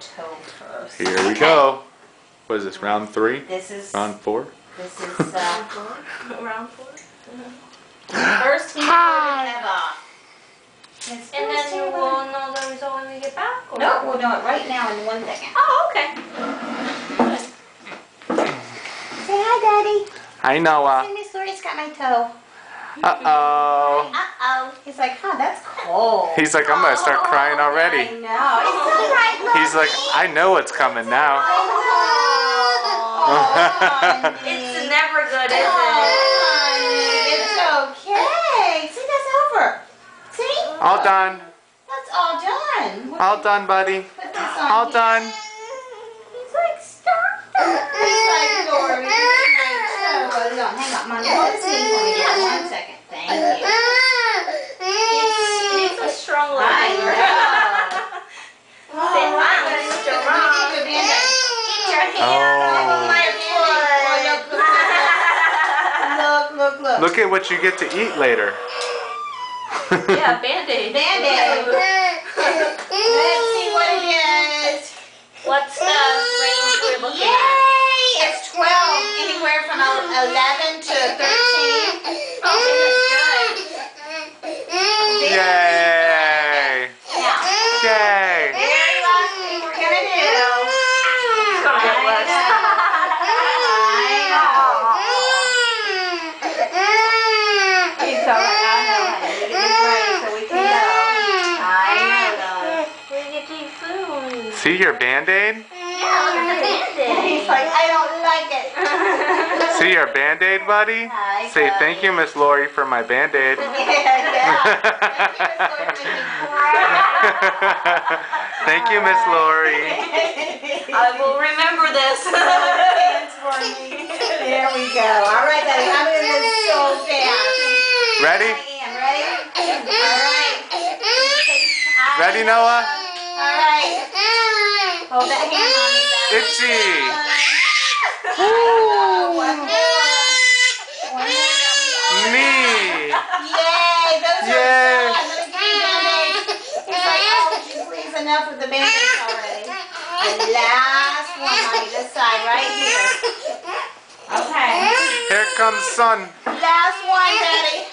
toe first. Here we go. What is this, round 3? This is Round 4? This is Round 4. first hand ever. And then we'll know the result when we get back? Or? No, we'll do it right now in 1 second. Oh, okay. Say hi, Daddy. Hi, Noah. Say Miss Lori's got my toe. Uh-oh. Uh-oh. He's like, huh, that's cold. He's like, I'm going to start crying I already. know. It's all right, look. He's like, I know what's coming now. It's never good, is it? Honey, it's okay. See, that's over. See? All done. That's all done. All done, buddy. Put this on All here. done. He's like, stop. He's like, Dory, my toe. Hold on, hang on. Mommy, hold this thing for me just 1 second. Thank you. He's a strong little I finger. know. Say, wow, that's strong. Get your hand Oh. on my foot. Look. Look at what you get to eat later. Yeah, Band-Aid. Band-Aid. Let's see what it is. What's the range we're looking at? Yay! It's 12, anywhere from 11 to 13. Yay! Now, Yay! very last thing we're gonna do. It's gonna get worse. It's all right. I know, honey. Get this ready so we can go. I know. We get to eat food. See your Band-Aid? Yeah, look at the Band-Aid. He's like, I don't like it. See your Band-Aid, buddy? Hi, Say buddy. thank you, Miss Lori, for my Band-Aid. Thank you, Miss Lori. I will remember this. There we go. All right, buddy. I'm going to go so fast. Ready? I am. Ready? All right. Ready, Noah? All right. Hold that hand on me, baby. Itchy. One more. Me. Yay! Those Yay. are done. Let me give you Band-Aids. It's like, oh, would you please enough with the Band-Aids already? And last one, honey, this side right here. Okay. Here comes sun. Last one, Daddy.